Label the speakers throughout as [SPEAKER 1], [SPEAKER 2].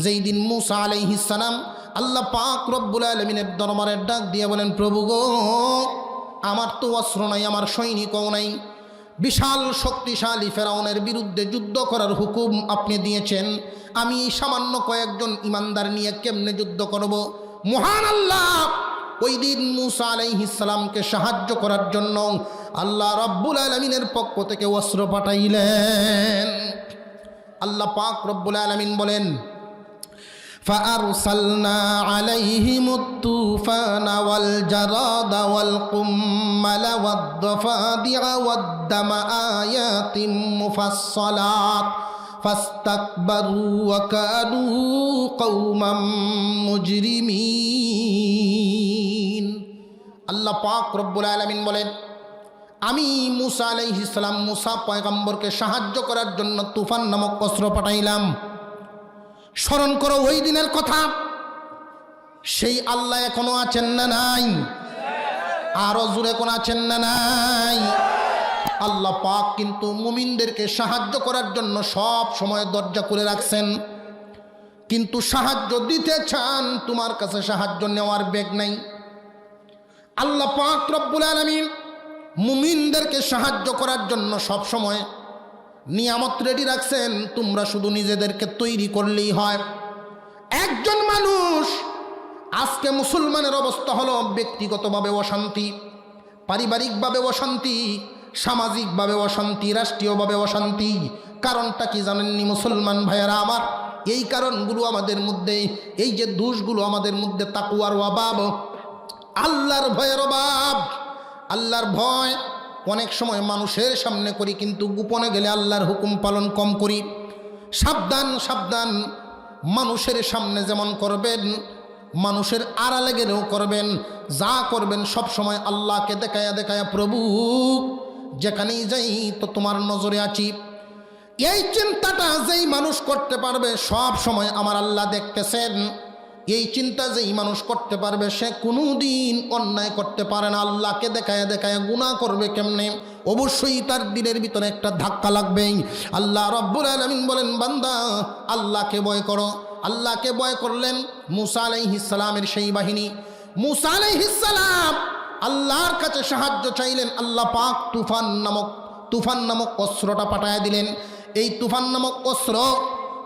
[SPEAKER 1] যেই দিন মূসা আলাইহিস সালাম আল্লাহ পাক রব্বুল আলামিনের দরবারে ডাক দিয়ে বলেন, প্রভু গো, আমার তো অস্ত্র নাই, আমার সৈনিকও নাই, বিশাল শক্তিশালী ফেরাউনের বিরুদ্ধে যুদ্ধ করার হুকুম আপনি দিয়েছেন, আমি সামান্য কয়েকজন ইমানদার নিয়ে কেমনে যুদ্ধ করব? মহান আল্লাহ ওই দিন মূসা আলাইহিস সালামকে সাহায্য করার জন্য আল্লাহ রব্বুল আলামিনের পক্ষ থেকে অস্ত্র পাঠাইলেন। আল্লাহ পাক রব্বুল আলামিন বলেন, فأرسلنا عليهم الطوفان والجراد والقمل والضفادع والدم آيات مفصلات فاستكبروا وكانوا قوما مجرمين। আল্লাহ পাক রব্বুল আলামিন বলেন, আমি মূসা আলাইহিস সালাম মূসা পয়গম্বরকে সাহায্য করার জন্য তুফান নামক অস্ত্র পাঠাইলাম। স্মরণ করো ওই দিনের কথা। সেই আল্লাহ এখনো আছেন না নাই? আরো জোরে কোন আছেন না নাই? আল্লাহ পাক কিন্তু মুমিনদেরকে সাহায্য করার জন্য সব সময় দরজা করে রাখছেন, কিন্তু সাহায্য দিতে চান, তোমার কাছে সাহায্য নেওয়ার বেগ নাই। আল্লাহ পাক রব্বুল আলামিন মুমিনদেরকে সাহায্য করার জন্য সব সময় নিয়ামত রেডি রাখছেন, তোমরা শুধু নিজেদেরকে তৈরি করলেই হয়। একজন মানুষ আজকে মুসলমানের অবস্থা হলো ব্যক্তিগতভাবে অশান্তি, পারিবারিকভাবে অশান্তি, সামাজিকভাবে অশান্তি, রাষ্ট্রীয়ভাবে অশান্তি। কারণটা কি জানেননি মুসলমান ভাইয়েরা আমার? এই কারণগুলো আমাদের মধ্যে, এই যে দোষগুলো আমাদের মধ্যে, তাকওয়ার অভাব, আল্লাহর ভয়ের অভাব। আল্লাহর ভয় অনেক সময় মানুষের সামনে করি, কিন্তু গোপনে গেলে আল্লাহর হুকুম পালন কম করি। সাবধান সাবধান, মানুষের সামনে যেমন করবেন, মানুষের আড়ালে গেলেও করবেন। যা করবেন সব সময় আল্লাহকে দেখায়া দেখায়া, প্রভু যেখানেই যাই তো তোমার নজরে আছি। এই চিন্তাটা যেই মানুষ করতে পারবে, সব সময় আমার আল্লাহ দেখতেছেন, এই চিন্তা যেই মানুষ করতে পারবে, সে কোনোদিন অন্যায় করতে পারে না। আল্লাহকে দেখায় দেখায় গুনাহ করবে কেমনে? অবশ্যই তার দিলের ভিতরে একটা ধাক্কা লাগবেই। আল্লাহ রব্বুল আলামিন বলেন, বান্দা আল্লাহকে ভয় করো। আল্লাহকে ভয় করলেন মূসা আলাইহিস সালামের সেই বাহিনী। মূসা আলাইহিস সালাম আল্লাহর কাছে সাহায্য চাইলেন, আল্লাহ পাক তুফান নামক অস্ত্রটা পাঠায় দিলেন। এই তুফান নামক অস্ত্র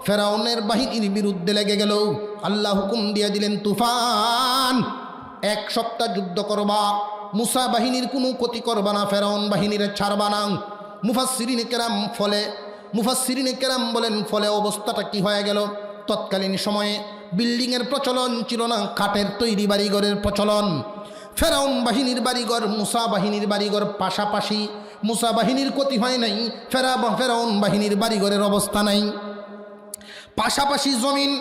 [SPEAKER 1] ফেরাউনের বাহিনীর বিরুদ্ধে লেগে গেল। আল্লাহ হুকুম দিয়ে দিলেন, তুফান 1 সপ্তাহ যুদ্ধ করবা, মূসা বাহিনীর কোনো ক্ষতি করবা না, ফেরাউন বাহিনীর ছাড়বা না। মুফাসসিরিনে কেরাম বলেন, ফলে অবস্থাটা কি হয়ে গেল? তৎকালীন সময়ে বিল্ডিংয়ের প্রচলন ছিল না, কাঠের তৈরি বাড়িঘরের প্রচলন। ফেরাউন বাহিনীর বাড়িঘর, মূসা বাহিনীর বাড়িঘর পাশাপাশি। মূসা বাহিনীর ক্ষতি হয় নাই, ফেরাউন বাহিনীর বাড়িঘরের অবস্থা নাই। পাশাপাশি জমিন,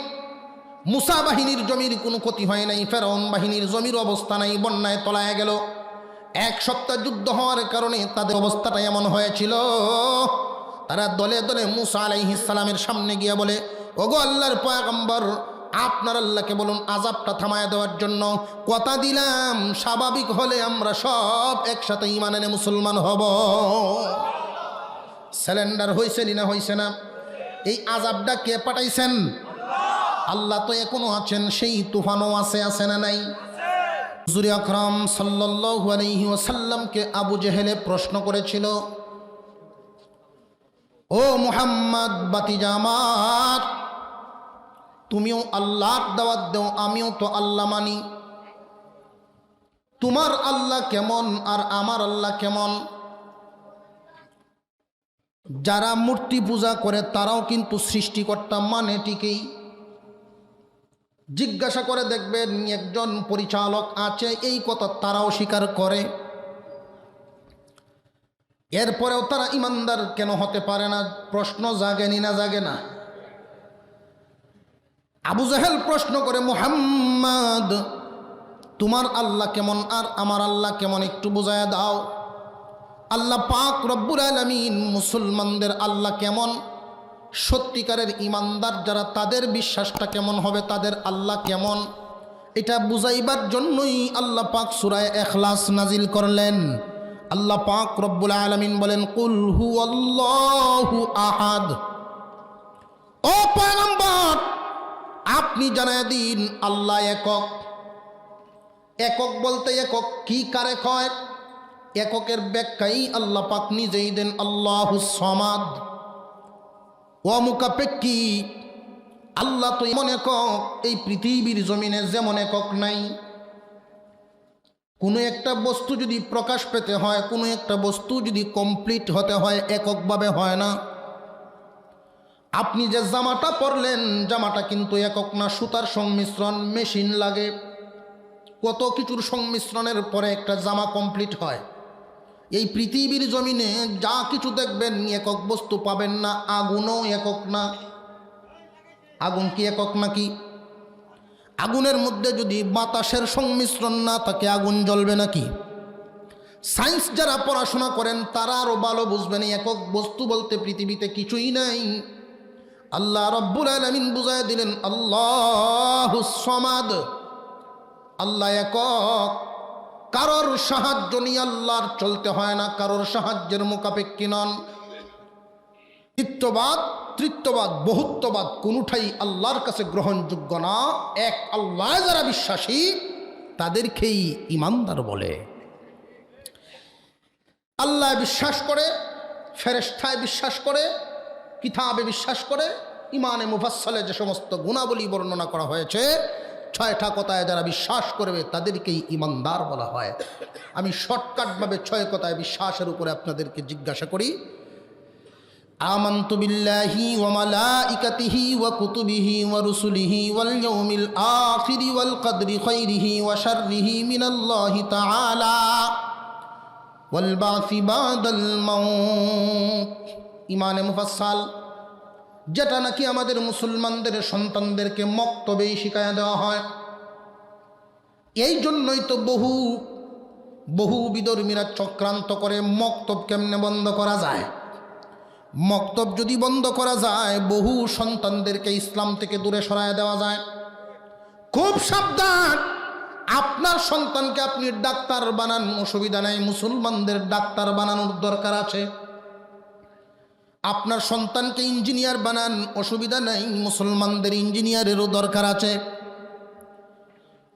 [SPEAKER 1] মূসা বাহিনীর জমির কোনো ক্ষতি হয় নাই, ফেরাউন বাহিনীর জমির অবস্থা নাই, বন্যায় তলায় গেল। 1 সপ্তাহ যুদ্ধ হওয়ার কারণে তাদের অবস্থাটা এমন হয়েছিল, তারা দলে দলে মূসা আলাইহিস সালামের সামনে গিয়ে বলে, ওগো আল্লাহর পয়গম্বর, আপনার আল্লাহকে বলুন আযাবটা থামায় দেওয়ার জন্য। কথা দিলাম, স্বাভাবিক হলে আমরা সব একসাথে ঈমান এনে মুসলমান হব। সিলিন্ডার হয়েছে না হয়েছে না? এই আযাবটা কে পাঠাইছেন? আল্লাহ তো এখনো আছেন, সেই তুফানও আছে না নাই? হুজুর আকরাম সাল্লাল্লাহু আলাইহি ওয়াসাল্লামকে আবু জেহেলে প্রশ্ন করেছিল, ও মুহাম্মদ বাতিজা আমার, তুমিও আল্লাহর দাওয়াত দাও, আমিও তো আল্লাহ মানি, তোমার আল্লাহ কেমন আর আমার আল্লাহ কেমন? যারা মূর্তি পূজা করে তারাও কিন্তু সৃষ্টিকর্তা মানে ঠিকই। জিজ্ঞাসা করে দেখবেন, একজন পরিচালক আছে, এই কথা তারাও স্বীকার করে। এরপরেও তারা ইমানদার কেন হতে পারে না? প্রশ্ন জাগেনি না জাগে না? আবু জাহেল প্রশ্ন করে, মুহাম্মদ তোমার আল্লাহ কেমন আর আমার আল্লাহ কেমন একটু বুঝায়া দাও। আল্লাহ পাক রব্বুল আলামিন মুসলমানদের আল্লাহ কেমন, সত্যিকারের ইমানদার যারা তাদের বিশ্বাসটা কেমন হবে, তাদের আল্লাহ কেমন, এটা বুঝাইবার জন্যই আল্লাহ পাক সূরা ইখলাস নাজিল করলেন। আল্লাহ পাক রব্বুল আলামিন বলেন, কুল হুয়াল্লাহু আহাদ। ও পয়গম্বর, আপনি জানায় দিন আল্লাহ একক। একক বলতে একক কি কারে কয়? এককের ব্যাখ্যাই আল্লাহ পাক নিজেই দেন, আল্লাহুস সামাদ। অমুখাপেক্ষী আল্লাহ তো এমন একক, এই পৃথিবীর জমিনে যেমন একক নাই। কোনো একটা বস্তু যদি প্রকাশ পেতে হয়, কোনো একটা বস্তু যদি কমপ্লিট হতে হয়, এককভাবে হয় না। আপনি যে জামাটা পরলেন, জামাটা কিন্তু একক না, সুতার সংমিশ্রণ, মেশিন লাগে, কত কিছুর সংমিশ্রণের পরে একটা জামা কমপ্লিট হয়। এই পৃথিবীর জমিনে যা কিছু দেখবেন একক বস্তু পাবেন না। আগুনও একক না। আগুন কি একক নাকি? আগুনের মধ্যে যদি বাতাসের সংমিশ্রণ না থাকে আগুন জ্বলবে নাকি? সায়েন্স যারা পড়াশোনা করেন তারা আরও ভালো বুঝবেন, একক বস্তু বলতে পৃথিবীতে কিছুই নাই। আল্লাহ রব্বুল আলামিন বুঝায় দিলেন আল্লাহুস সামাদ। আল্লাহ একক, কারোর সাহায্য নিয়ে আল্লাহর চলতে হয় না, কারোর সাহায্যের মুখাপেক্ষী নন। দ্বিত্ববাদ, তৃত্ববাদ, বহুত্ববাদ কোনটাই আল্লাহর কাছে গ্রহণযোগ্য না। এক আল্লাহ যারা বিশ্বাসী তাদেরকেই ঈমানদার বলে। আল্লাহ বিশ্বাস করে, ফেরেশতায় বিশ্বাস করে, কিতাবে বিশ্বাস করে, ইমানে মুফাসসালে যে সমস্ত গুণাবলী বর্ণনা করা হয়েছে, 6টা কথায় যারা বিশ্বাস করবে তাদেরকেই ঈমানদার বলা হয়। আমি শর্টকাটভাবে 6 কথায় বিশ্বাসের উপরে আপনাদেরকে জিজ্ঞাসা করি। আমানতু বিল্লাহি ওয়া মালাইকাতিহি ওয়া কুতুবিহি ওয়া রুসুলিহি ওয়াল ইয়াউমিল আখিরি ওয়াল কদরি খাইরিহি ওয়া শাররিহি মিনাল্লাহি তাআলা ওয়াল বাসি বাদাল মাউত। ইমানে মুফাসসাল, যেটা নাকি আমাদের মুসলমানদের সন্তানদেরকে মক্তবেই শিখায়া দেওয়া হয়। এই জন্যই তো বহু বিধর্মীরা চক্রান্ত করে মক্তব কেমনে বন্ধ করা যায়। মক্তব যদি বন্ধ করা যায়, বহু সন্তানদেরকে ইসলাম থেকে দূরে সরায় দেওয়া যায়। খুব সাবধান, আপনার সন্তানকে আপনি ডাক্তার বানান, অসুবিধা নাই, মুসলমানদের ডাক্তার বানানোর দরকার আছে। আপনার সন্তানকে ইঞ্জিনিয়ার বানান, অসুবিধা নাই, মুসলমানদের ইঞ্জিনিয়ারেরও দরকার আছে।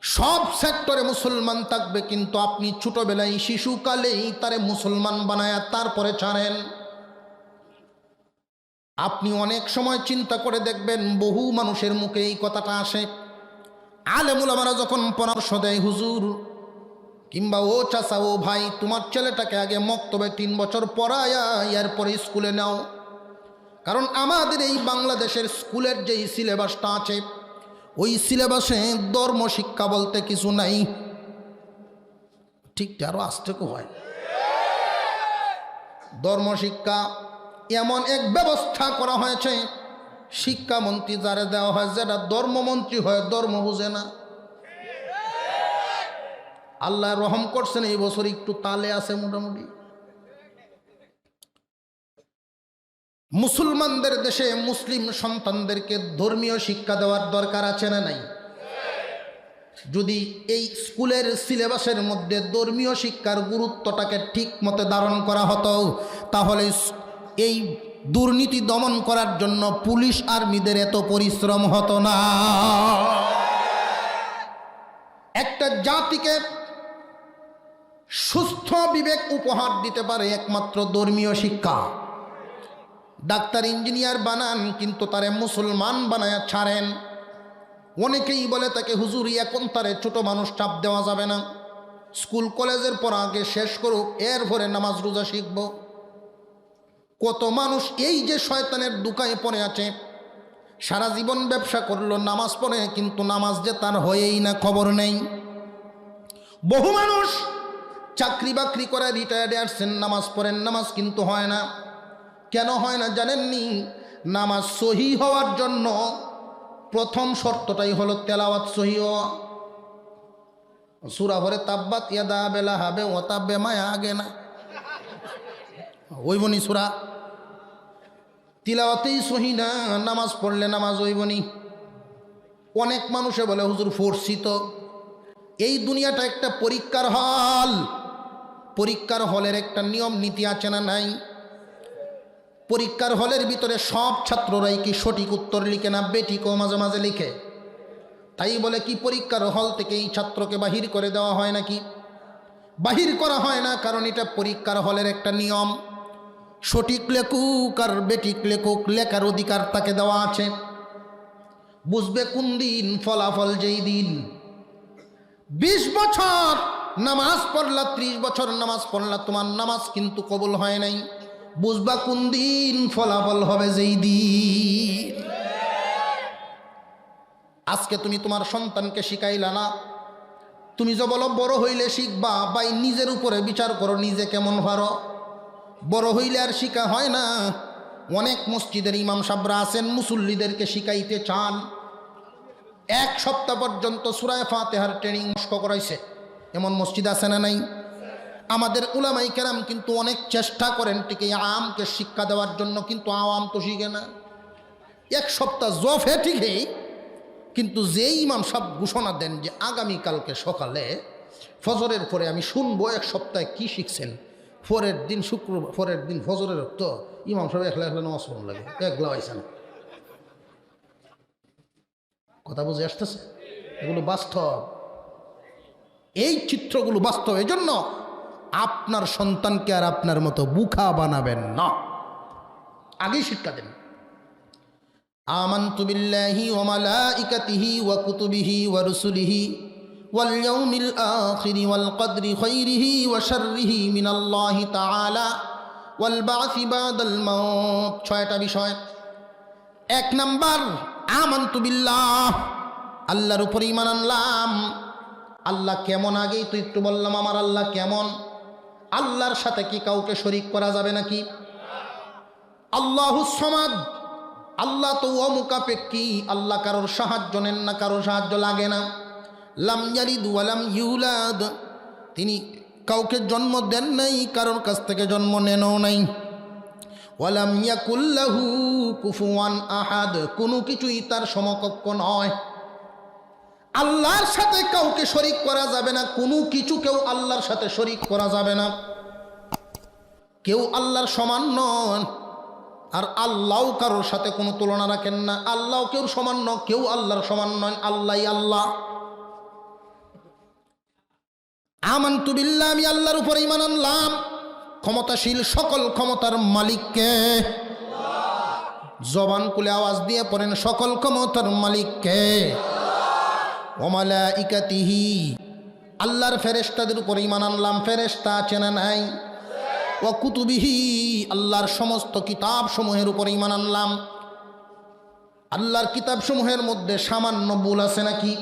[SPEAKER 1] সব সেক্টরে মুসলমান থাকবে, কিন্তু আপনি ছোটবেলায় শিশুকালেই তারে মুসলমান বানায়া তারপরে ছাড়েন। আপনি অনেক সময় চিন্তা করে দেখবেন বহু মানুষের মুখে এই কথাটা আসে। আলেম উলামারা যখন পরামর্শ দেয়, হুজুর কিংবা ও চাচা, ও ভাই, তোমার ছেলেটাকে আগে মক্তবে 3 বছর পড়ায়া এরপরে স্কুলে নাও। কারণ আমাদের এই বাংলাদেশের স্কুলের যেই সিলেবাসটা আছে, ওই সিলেবাসে ধর্ম শিক্ষা বলতে কিছু নাই। ঠিক আরো আসতে হয়। ধর্ম শিক্ষা এমন এক ব্যবস্থা করা হয়েছে, শিক্ষামন্ত্রী যারা দেওয়া হয়, যেটা ধর্মমন্ত্রী হয়, ধর্ম বুঝে না। আল্লাহ রহম করছেন, এই বছর একটু তালে আছে মোটামুটি। মুসলমানদের দেশে মুসলিম সন্তানদেরকে ধর্মীয় শিক্ষা দেওয়ার দরকার আছে না নাই? যদি এই স্কুলের সিলেবাসের মধ্যে ধর্মীয় শিক্ষার গুরুত্বটাকে ঠিক মতো ধারণ করা হতো, তাহলে এই দুর্নীতি দমন করার জন্য পুলিশ আর্মিদের এত পরিশ্রম হতো না। একটা জাতিকে সুস্থ বিবেক উপহার দিতে পারে একমাত্র ধর্মীয় শিক্ষা। ডাক্তার ইঞ্জিনিয়ার বানান, কিন্তু তারে মুসলমান বানায়া ছাড়েন। অনেকেই বলে তাকে, হুজুর এখন তারে ছোট মানুষ চাপ দেওয়া যাবে না, স্কুল কলেজের পর আগে শেষ করুক, এরপরে নামাজ রোজা শিখব। কত মানুষ এই যে শয়তানের দুকায় পড়ে আছে, সারা জীবন ব্যবসা করলো, নামাজ পড়ে, কিন্তু নামাজ যে তার হয়েই না, খবর নেই। বহু মানুষ চাকরি বাকরি করে রিটায়ার্ডে আসছেন, নামাজ পড়েন, নামাজ কিন্তু হয় না। কেন হয় না জানেননি? নামাজ সহি হওয়ার জন্য প্রথম শর্তটাই হলো তেলাওয়াত সহি হওয়া। সূরা ভরে তাব্বাত ইয়াদা বেলা হবে ও তাব্বে মায়া আগে না ওইবনি সূরা, তিলাওয়াতেই সহি না, নামাজ পড়লে নামাজ ওইবনি। অনেক মানুষে বলে, হুজুর পড়ছি তো। এই দুনিয়াটা একটা পরীক্ষার হল। পরীক্ষার হলের একটা নিয়ম নীতি আছে না নাই? পরীক্ষার হলের ভিতরে সব ছাত্ররাই কি সঠিক উত্তর লিখে না? বেঠিকও মাঝে মাঝে লিখে। তাই বলে কি পরীক্ষার হল থেকে এই ছাত্রকে বাহির করে দেওয়া হয় নাকি? বাহির করা হয় না, কারণ এটা পরীক্ষার হলের একটা নিয়ম। সঠিক লেখুক আর বেঠিক লেখুক, লেখার অধিকার তাকে দেওয়া আছে। বুঝবে কোন দিন ফলাফল, যেই দিন 20 বছর নামাজ পড়লা, 30 বছর নামাজ পড়লা, তোমার নামাজ কিন্তু কবুল হয় নাই। বুঝবা কোন দিন ফলাফল হবে, যেই দিন। আজকে তুমি তোমার সন্তানকে শিখাইলা না, তুমি যে বলো বড় হইলে শিখবা, ভাই নিজের উপরে বিচার করো, নিজে কেমন পারো। বড় হইলে আর শিখা হয় না। অনেক মসজিদের ইমাম সাহেবরা আছেন, মুসল্লিদেরকে শিখাইতে চান, 1 সপ্তাহ পর্যন্ত সূরা ফাতিহার ট্রেনিং নষ্ট করাইছে, এমন মসজিদ আছে না নাই? আমাদের উলামায়ে কেরাম কিন্তু অনেক চেষ্টা করেন ঠিক এই আওয়ামকে শিক্ষা দেওয়ার জন্য, কিন্তু আওয়াম তো শিখে না। 1 সপ্তাহ জফে ঠিকই, কিন্তু যেই ইমাম সাহেব ঘোষণা দেন যে আগামীকালকে সকালে ফজরের পরে আমি শুনবো 1 সপ্তাহে কি শিখছেন, পরের দিন শুক্রবার, পরের দিন ফজরের তো ইমাম সাহেব একলা একলা নামাজ পড়ানো লাগে, একলা হয়েছে না। কথা বুঝে আসতেছে? এগুলো বাস্তব, এই চিত্রগুলো বাস্তব। এই জন্য আপনার সন্তানকে আর আপনার মতো বুকা বানাবেন না, আগেই শিক্ষা দেন। আমানতু বিল্লাহি ওয়া মালাইকাতিহি ওয়া কুতুবিহি ওয়া রুসুলিহি ওয়াল ইয়াউমিল আখিরি ওয়াল কদরি খাইরিহি ওয়া শাররিহি মিনাল্লাহি তাআলা ওয়াল বা'সি বাদাল মাউত। 6টা বিষয়। 1 নাম্বার, আমানতু বিল্লাহ, আল্লাহর উপর ঈমান আনলাম। আল্লাহ কেমন, আগেই তো একটু বললাম আমার আল্লাহ কেমন। আল্লাহর সাথে কি কাউকে শরীক করা যাবে নাকি? আল্লাহুস সামাদ, আল্লাহ তো অমুখাপেক্ষী, আল্লাহ কারোর সাহায্য নেন না, কারোর সাহায্য লাগে না। লাম ইয়ালিদ ওয়া লাম ইউলাদ, তিনি কাউকে জন্ম দেন নাই, কারোর কাছ থেকে জন্ম নেনও নাই। ওয়ালাম ইয়াকুল লাহু কুফুয়ান আহাদ, কোনো কিছুই তার সমকক্ষ নয়। আল্লাহর সাথে কাউকে শরীক করা যাবে না, কোনো কিছুকেও আল্লাহর সাথে শরীক করা যাবে না। কেউ আল্লাহর সমান নন, আর আল্লাহও কারোর সাথে কোনো তুলনা রাখেন না। আল্লাহ কেউ সমান নয়, কেউ আল্লাহর সমান নয়, আল্লাহই আল্লাহ। আমানতু বিল্লাহ, আমি আল্লাহর উপর ঈমান আনলাম। ক্ষমতাশীল সকল ক্ষমতার মালিককে, জবান খুলে আওয়াজ দিয়ে পড়েন, সকল ক্ষমতার মালিককে। ওয়া মালাইকাতিহি, আল্লাহর ফেরেশতাদের উপর ঈমান আনলাম। ফেরেশতা আছে না নাই? ওয়া কুতুবিহি, আল্লাহর সমস্ত কিতাব সমূহের উপর ঈমান আনলাম। আল্লাহর কিতাব সমূহের মধ্যে সামান্য ভুল আছে নাকি?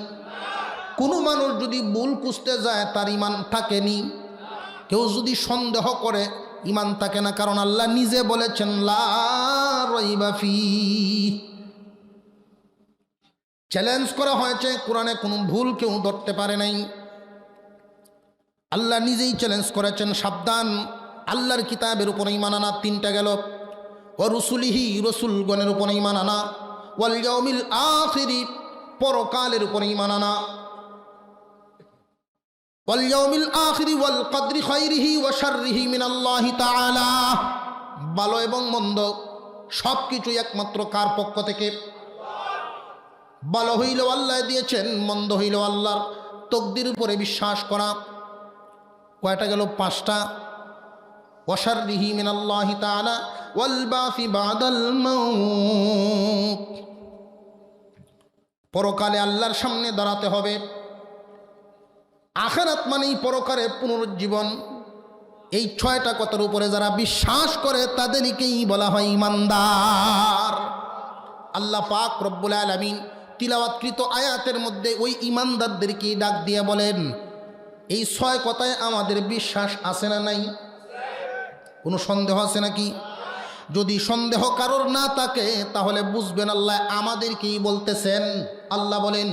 [SPEAKER 1] কোনো মানুষ যদি ভুল খুঁজতে যায় তার ঈমান থাকেনি। কেউ যদি সন্দেহ করে ঈমান থাকে না, কারণ আল্লাহ নিজে বলেছেন লা রাইবা ফীহ। চ্যালেঞ্জ করা হয়েছে কোরআনে, কোনো ভুল কেউ ধরতে পারে নাই। আল্লাহ নিজেই চ্যালেঞ্জ করেছেন, সাবধান। আল্লাহর কিতাবের উপর ঈমান আনা 3টা গেল। ওয়া রুসুলিহি, রসুলগণের উপর ঈমান আনা। ওয়াল ইয়াউমিল আখিরি, পরকালের উপর ঈমান আনা। ওয়াল ইয়াউমিল আখিরি ওয়াল কদরি খাইরিহি ওয়া শাররিহি মিনাল্লাহি তাআলা, ভালো এবং মন্দ সব কিছুই একমাত্র কার পক্ষ থেকে? ভালো হইলেও আল্লাহ দিয়েছেন, মন্দ হইলেও আল্লাহর তকদির উপরে বিশ্বাস করা। কয়টা গেল? 5টা। ওয়া শাররিহি মিনাল্লাহি তাআলা ওয়াল বাসি বাদাল মাউত, পরকালে আল্লাহর সামনে দাঁড়াতে হবে। আখিরাত মানেই পরকালে পুনরুজ্জীবন। এই 6টা কথার উপরে যারা বিশ্বাস করে তাদেরকেই বলা হয় ঈমানদার। আল্লাহ পাক রব্বুল আলামিন তিলাওয়াতকৃত আয়াতের মধ্যে ওই ঈমানদারদেরকে ডাক দিয়ে বলেন, এই 6 কথায় আমাদের বিশ্বাস আছে না নাই? কোনো সন্দেহ আছে নাকি? যদি সন্দেহ কারোর না থাকে তাহলে বুঝবেন আল্লাহ আমাদেরকেই বলতেছেন। আল্লাহ বলেন,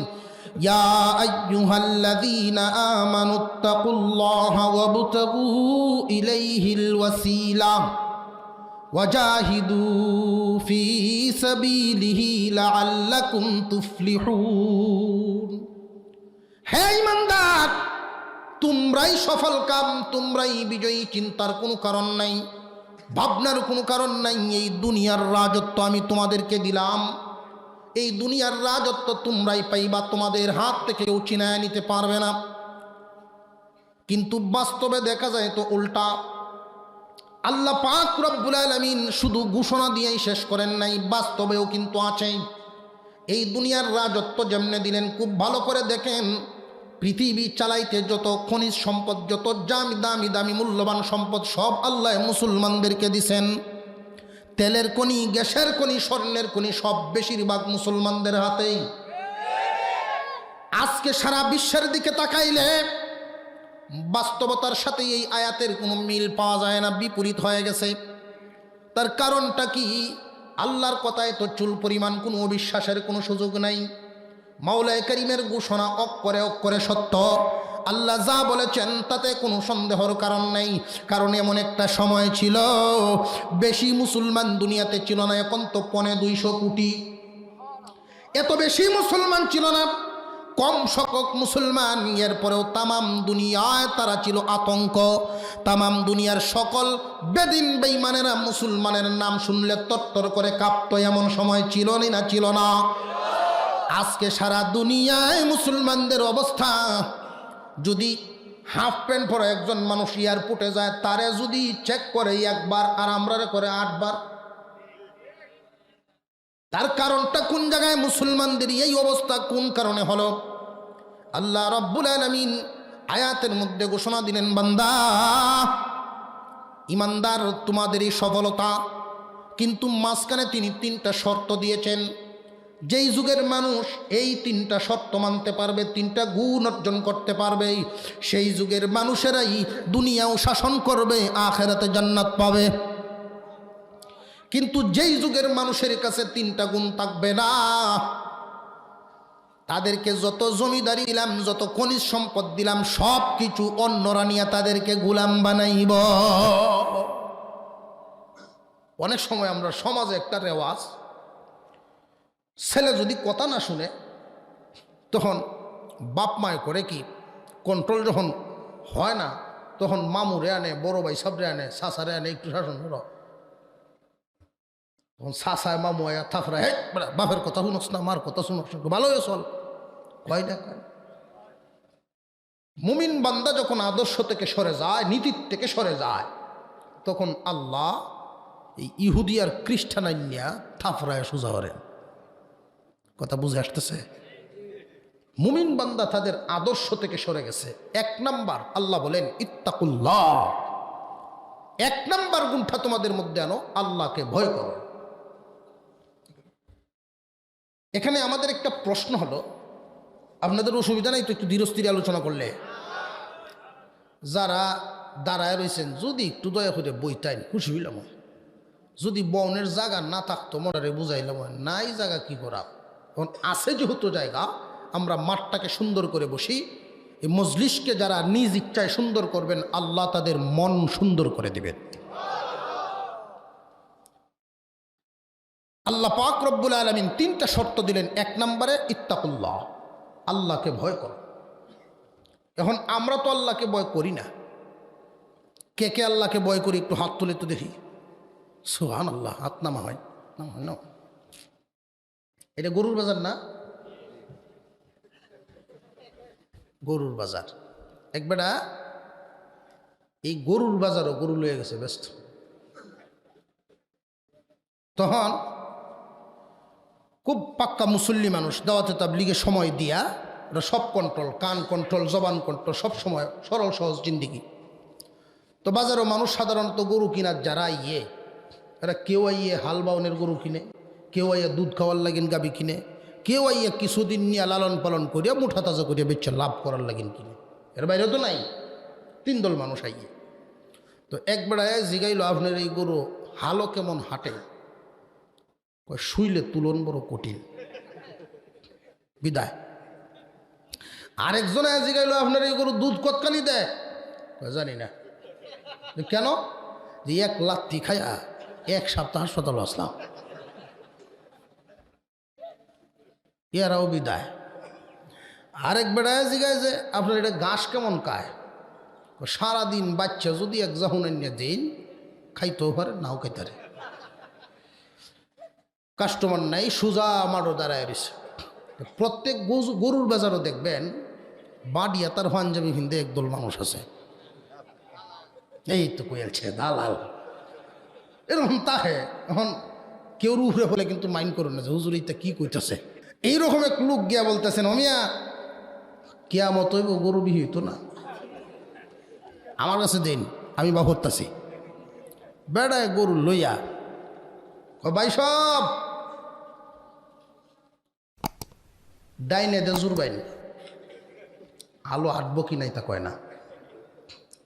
[SPEAKER 1] ইয়া আইয়ুহাল্লাযীনা আমানুত্তাকুল্লাহা ওয়াবতাগু ইলাইহিল ওয়াসিলা ওয়াজাহিদু ফি সাবিলিহি লাআল্লাকুম তুফলিহুন। হে ঈমানদার, তোমরাই সফল কাম, তোমরাই বিজয়ী। চিন্তার কোনো কারণ নাই, ভাবনার কোনো কারণ নাই। এই দুনিয়ার রাজত্ব আমি তোমাদেরকে দিলাম, এই দুনিয়ার রাজত্ব তোমরাই পাইবা, তোমাদের হাত থেকে কেউ ছিনায় নিতে পারবে না। কিন্তু বাস্তবে দেখা যায় তো উল্টা। আল্লাহ পাক রব্বুল আলামিন শুধু ঘোষণা দিয়েই শেষ করেন নাই, বাস্তবেও কিন্তু আছে। এই দুনিয়ার রাজত্ব যেমনে দিলেন, খুব ভালো করে দেখেন, পৃথিবী চালাইতে যত খনিজ সম্পদ, যত দামি দামি মূল্যবান সম্পদ সব আল্লাহ মুসলমানদেরকে দিছেন। তেলের খনি, গ্যাসের খনি, স্বর্ণের খনি সব বেশিরভাগ মুসলমানদের হাতেই। আজকে সারা বিশ্বের দিকে তাকাইলে বাস্তবতার সাথে এই আয়াতের কোনো মিল পাওয়া যায় না, বিপরীত হয়ে গেছে। তার কারণটা কি? আল্লাহর কথায় তো চুল পরিমাণ কোনো অবিশ্বাসের কোনো সুযোগ নাই। মাওলায়ে কারীমের ঘোষণা অক্ষরে অক্ষরে সত্য। আল্লাহ যা বলেছেন তাতে কোনো সন্দেহর কারণ নেই। কারণ এমন একটা সময় ছিল, বেশি মুসলমান দুনিয়াতে ছিল না, এখন তো 250 কোটি। এত বেশি মুসলমান ছিল না, কম সংখ্যক মুসলমান। এরপরেও তামাম দুনিয়ায় তারা ছিল আতঙ্ক। তামাম দুনিয়ার সকল বেদিন বেঈমানেরা মুসলমানের নাম শুনলে তরতর করে কাঁপত। এমন সময় ছিল না? ছিল না? আজকে সারা দুনিয়ায় মুসলমানদের অবস্থা, যদি হাফ প্যান্ট পরে একজন মানুষ এয়ারপোর্টে যায়, তারে যদি চেক করে একবার আর আমরা করে 8 বার। তার কারণটা কোন জায়গায়? মুসলমানদের এই অবস্থা কোন কারণে হলো? আল্লাহ রাব্বুল আলামিন আয়াতের মধ্যে ঘোষণা দিলেন, বান্দা ইমানদার তোমাদেরই সফলতা। কিন্তু মাঝখানে তিনি 3টা শর্ত দিয়েছেন। যেই যুগের মানুষ এই 3টা শর্ত মানতে পারবে, 3টা গুণ অর্জন করতে পারবে, সেই যুগের মানুষেরাই দুনিয়াও শাসন করবে, আখিরাতে জান্নাত পাবে। কিন্তু যেই যুগের মানুষের কাছে 3টা গুণ থাকবে না, তাদেরকে যত জমিদারি দিলাম, যত খনিজ সম্পদ দিলাম, সব কিছু অন্যরা নিয়ে তাদেরকে গোলাম বানাইব। অনেক সময় আমরা সমাজে একটা রেওয়াজ, ছেলে যদি কথা না শুনে তখন বাপ মায় করে কি, কন্ট্রোল যখন হয় না তখন মামুরে আনে, বড় ভাই সাবরে আনে, শাসারে আনে, একটু শাসন করো। তখন শাসায় মামু আয়া থাকরা, হে বাপের কথা শুনোস না, মার কথা শুনোস না, ভালো হয়ে চল, কয় না কয়। মুমিন বান্দা যখন আদর্শ থেকে সরে যায়, নীতির থেকে সরে যায়, তখন আল্লাহ এই ইহুদি আর খ্রিস্টানাইয়া থাফরায় সোজা করেন। কথা বুঝে আসতেছে? মুমিন বান্দা তাদের আদর্শ থেকে সরে গেছে। 1 নাম্বার আল্লাহ বলেন ইত্তাকুল্লাহ। 1 নাম্বার গুণটা তোমাদের মধ্যে আনো, আল্লাহকে ভয় করো। এখানে আমাদের একটা প্রশ্ন হলো, আপনাদের অসুবিধা নাই তো একটু ধীরস্থিরে আলোচনা করলে? যারা দাঁড়ায় রয়েছেন, যদি একটু দয়া করে বইটাইন খুশি হইলাম। যদি বনের জায়গা না থাকতো মরারে বুঝাইলাম, নাই জায়গা কি করা। এখন আছে যেহেতু জায়গা, আমরা মাঠটাকে সুন্দর করে বসি। এই মজলিসকে যারা নিজ ইচ্ছায় সুন্দর করবেন, আল্লাহ তাদের মন সুন্দর করে দিবেন। আল্লাহ পাক রব্বুল আলামিন 3টা শর্ত দিলেন। 1 নম্বরে ইত্তাকুল্লাহ, আল্লাহকে ভয় করো। এখন আমরা তো আল্লাহকে ভয় করি না। কে কে আল্লাহকে ভয় করি একটু হাত তুলে তো দেখি। সুবহানাল্লাহ, হাত নামা হয় না? এটা গরুর বাজার না? গরুর বাজার। একবেটা এই গরুর বাজারও গরু লয়ে গেছে ব্যস্ত। তখন খুব পাক্কা মুসল্লি মানুষ, দাওয়াতে তাবলীগে সময় দিয়া ওরা সব কন্ট্রোল, কান কন্ট্রোল, জবান কন্ট্রোল, সব সময় সরল সহজ জিন্দিগি। তো বাজারও মানুষ সাধারণত গরু কিনার যারা এরা কেউ আইয়ে হাল বাউনের গরু কিনে, কেউ আইয়া দুধ খাওয়ার লাগেন গাবি কিনে, কেউ আইয়া কিছুদিন নিয়ে লালন পালন করিয়া মুঠা তাজা করিয়া বেচা লাভ করার লাগেন কিনে। এর বাইরে তো নাই। 3 দল মানুষ আইয়ে। তো একবার আয় জিগাইল, আপনার এই গরু হালও কেমন হাঁটে? শুইলে তুলন বড় কঠিন, বিদায়। আরেকজন আয় জিগাইল, আপনার এই গরু দুধ কতখানি দেয়? জানি না। কেন? যে 1 লাত্তি খাইয়া 1 সপ্তাহ হাসপাতাল আসলাম। এরাও বিদায়। আরেক বেড়ায় জিগায় যে আপনার এটা ঘাস কেমন খায়? সারাদিন বাচ্চা যদি 1 জাহুন এনে দিন, খাইতেও পারে নাও খাইতে পারে। কাস্টমার নাই, সোজা আমারও দাঁড়ায় রয়েছে। প্রত্যেক গরুর বাজারও দেখবেন বাড়িয়া তার পাঞ্জাবি হিন্দে একদল মানুষ আছে, এই তো কইলছে দালাল এরকম তাহে। এখন কেউ উপরে হলে কিন্তু মাইন্ড করুন না যে হুজুর এইটা কি কইতেছে। এইরকম এক লোক গিয়া বলতেছেন, অমিয়া কিয়ামত হইব গরু বিহি হইতো না, আমার কাছে দিন, আমি বা হত্যাছি। বেড়ায় গরু লইয়া ভাই সব ডাইনে দে জুরবাইন, আলো আটবো কি নাই তা কয় না,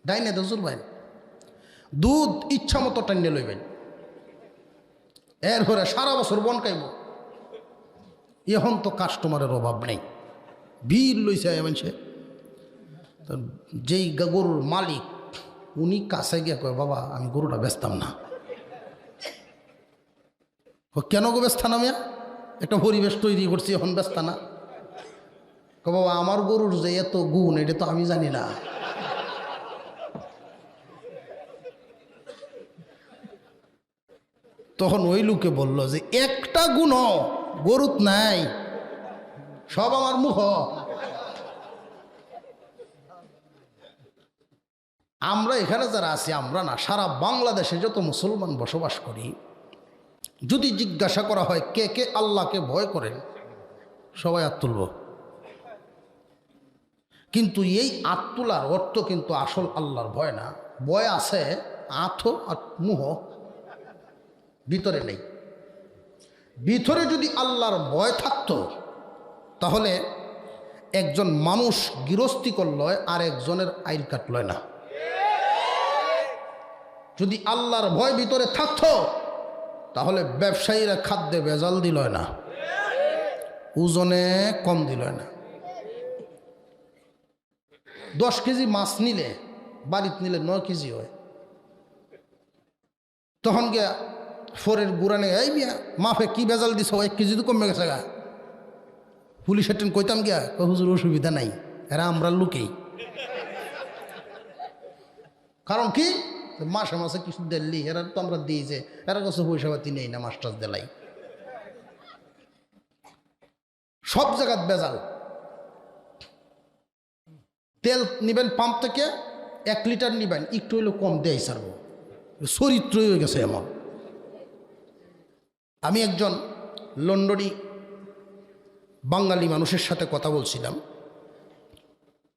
[SPEAKER 1] ডাইনে দে জুরবাইন, দুধ ইচ্ছা মতো টাইনে লইবেন, এর হরে সারা বছর বন খাইব। এখন তো কাস্টমারের অভাব নেই, ভিড় লইছে মানুষে। যেই গরুর মালিক উনি কাছে গিয়ে কয়, বাবা আমি গরুটা বেচতাম না। কেন গো বেচতা না? মিয়া একটা পরিবেশ তৈরি করছি, এখন বেচতা না? বাবা আমার গরুর যে এত গুণ এটা তো আমি জানি না। তখন ওই লোকে বলল যে একটা গুণ গরুত নাই, সব আমার মুখ। আমরা এখানে যারা আছি, আমরা না, সারা বাংলাদেশে যত মুসলমান বসবাস করি, যদি জিজ্ঞাসা করা হয় কে কে আল্লাহকে ভয় করেন, সবাই হাত তুলব। কিন্তু এই হাত তোলার অর্থ কিন্তু আসল আল্লাহর ভয় না। ভয় আছে আঁথো আর মুহ, ভিতরে নেই। ভিতরে যদি আল্লাহর ভয় থাকতো তাহলে একজন মানুষ গৃহস্থী করলয় আর একজনের আইল কাটলয় না। যদি আল্লাহর ভয় ভিতরে থাকতো তাহলে ব্যবসায়ীরা খাদ্যে ভেজাল দিল না, ওজনে কম দিল না। 10 কেজি মাছ নিলে বাড়িতে নিলে 9 কেজি হয়। তখন গিয়া ফোরের গুড়ানে, এই মিয়া মাফে কি ভেজাল দিছ, 1 কেজি তো কমে গেছে গা। পুলিশের ট্রেন কইতাম গিয়া, হুজুর অসুবিধা নাই, এরা আমরা লুকেই। কারণ কি, মাসে মাসে কিছু দিল্লি এরা তো আমরা দিই, যে এরা কাছে পয়সা পাতি নেই না, মাস্টার দেলাই। সব জায়গায় ভেজাল। তেল নিবেন পাম্প থেকে 1 লিটার নিবেন, একটু হইলেও কম দেয় সারব, চরিত্রই হয়ে গেছে এমন। আমি একজন লন্ডনী বাঙালি মানুষের সাথে কথা বলছিলাম।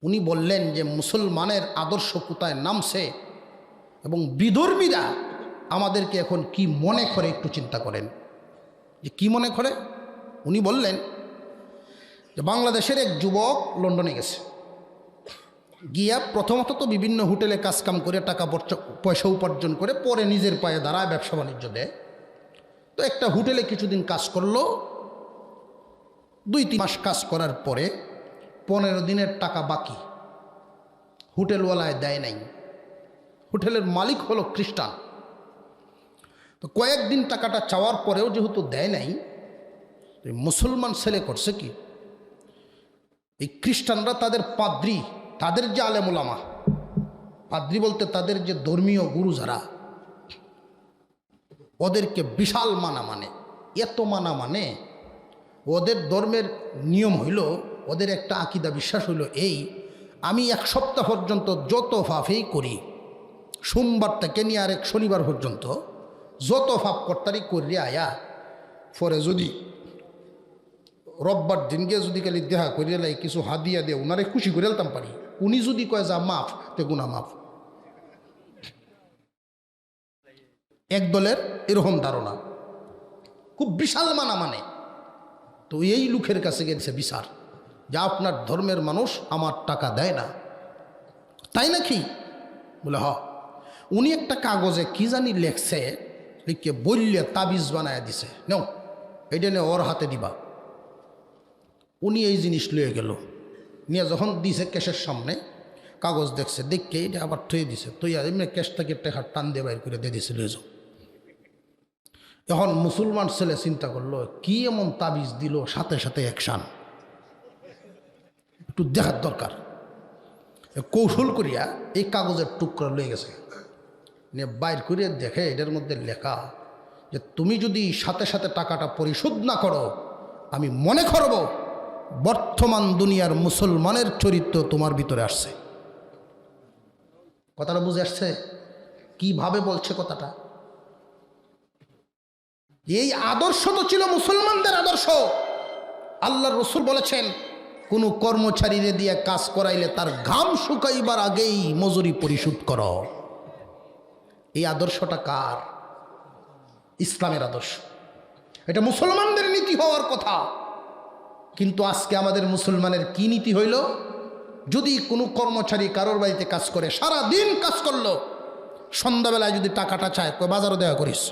[SPEAKER 1] উনি বললেন যে মুসলমানের আদর্শ কোথায় নামছে এবং বিধর্মীরা আমাদেরকে এখন কি মনে করে, একটু চিন্তা করেন যে কি মনে করে। উনি বললেন যে বাংলাদেশের এক যুবক লন্ডনে গেছে, গিয়া প্রথমত তো বিভিন্ন হোটেলে কাজকাম করে টাকা পয়সা উপার্জন করে, পরে নিজের পায়ে দাঁড়ায়, ব্যবসা বাণিজ্য দেয়। তো একটা হোটেলে কিছুদিন কাজ করলো, 2-3 মাস কাজ করার পরে 15 দিনের টাকা বাকি, হোটেলওয়ালায় দেয় নাই। হোটেলের মালিক হলো খ্রিস্টান। তো কয়েকদিন টাকাটা চাওয়ার পরেও যেহেতু দেয় নাই, মুসলমান ছেলে করছে কি, এই খ্রিস্টানরা তাদের পাদ্রী, তাদের যে আলেমুলামা, পাদ্রী বলতে তাদের যে ধর্মীয় গুরু যারা, ওদেরকে বিশাল মানা মানে। এত মানা মানে, ওদের ধর্মের নিয়ম হইল, ওদের একটা আকিদা বিশ্বাস হইল এই, আমি 1 সপ্তাহ পর্যন্ত যত পাপই করি, সোমবার থেকে নিয়ে আরেক শনিবার পর্যন্ত যত পাপ কর্তারি করিয়া আয়া, পরে যদি রোববার দিন গিয়ে যদি খালি দেখা করিয়া লাই কিছু হাদিয়া দিয়ে ওনারে খুশি করে আলতাম পারি, উনি যদি কয় যা মাফ, তে গুনা মাফ। এক দলের এরকম ধারণা, খুব বিশাল মানা মানে। তো এই লোকের কাছে গেছে বিচার, যা আপনার ধর্মের মানুষ আমার টাকা দেয় না, তাই নাকি? বলে হ। উনি একটা কাগজে কি জানি লেখছে, লিখে বললে তাবিজ বানায় দিছে, নেও এইটা নিয়ে ওর হাতে দিবা। উনি এই জিনিস লয়ে গেল, নিয়ে যখন দিছে ক্যাশের সামনে, কাগজ দেখছে, দেখে এটা আবার থুয়ে দিছে, তুই এমনি ক্যাশটাকে টেকা টান দিয়ে বাইর করে দিয়ে দিছে, লয়ে যাও। এখন মুসলমান ছেলে চিন্তা করলো কি এমন তাবিজ দিল, সাথে সাথে অ্যাকশান, একটু দেখার দরকার। কৌশল করিয়া এই কাগজের টুকরা লয়ে গেছে, নিয়ে বাইর করিয়া দেখে এটার মধ্যে লেখা যে তুমি যদি সাথে সাথে টাকাটা পরিশোধ না করো, আমি মনে করব বর্তমান দুনিয়ার মুসলমানের চরিত্র তোমার ভিতরে আসছে। কথাটা বুঝে আসছে? কিভাবে বলছে কথাটা? এই আদর্শ তো ছিল মুসলমানদের আদর্শ। আল্লাহর রাসূল বলেছেন, কোনো কর্মচারীরে দিয়ে কাজ করাইলে তার ঘাম শুকাইবার আগেই মজুরি পরিশোধ করো। এই আদর্শটা কার? ইসলামের আদর্শ। এটা মুসলমানদের নীতি হওয়ার কথা। কিন্তু আজকে আমাদের মুসলমানের কি নীতি হইল? যদি কোনো কর্মচারী কারোর বাড়িতে কাজ করে, সারা দিন কাজ করলো, সন্ধ্যাবেলায় যদি টাকাটা চায়, কই বাজারও দেওয়া করিস।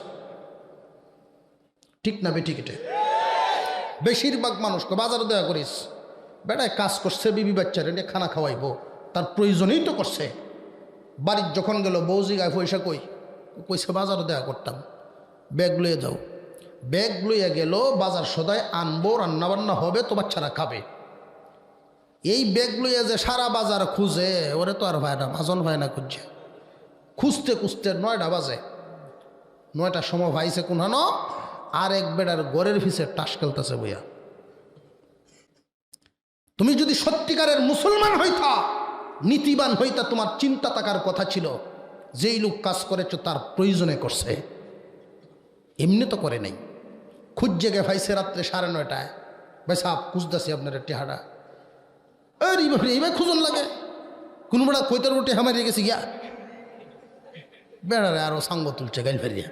[SPEAKER 1] ঠিক না বেঠিক? এটা বেশিরভাগ মানুষ কই বাজারও দেওয়া করিস। বেটায় কাজ করছে, বিবি বাচ্চার এটা খানা খাওয়াইবো, তার প্রয়োজনেই তো করছে। বাড়ির যখন গেল, বৌজি গায়ে পয়সা কইছে বাজারও দেওয়া করতাম। ব্যাগ লইয়ে যাও। ব্যাগ লইয়া গেল, বাজার সদায় আনবো, রান্নাবান্না হবে, তো বাচ্চারা খাবে। এই ব্যাগ লইয়া যে সারা বাজার খুঁজে, ওরে তো আর ভাই না, ভাজন ভাই না, খুঁজছে। খুঁজতে খুঁজতে 9টা বাজে। 9টার সময় ভাইছে কোনহানো, আর এক বেড়ার গড়ের ফিসে টাস খেলতেছে বইয়া। তুমি যদি সত্যিকারের মুসলমান হইতা, নীতিবান হইতা, তোমার চিন্তা থাকার কথা ছিল যেই লোক কাজ করেছ তার প্রয়োজনে করছে, এমনি তো করে নাই। খুঁজে গে ভাইছে রাত্রে 9:30টায়, ভাই সাহেব খুঁজতেছি আপনার টেহাটা। এইভাবে খুঁজন লাগে। কোনো বেড়া কইতার উঠে হামারিয়ে গেছি গিয়া, বেড়ারে আরো সাঙ্গ তুলছে গাইল ফেরিয়া।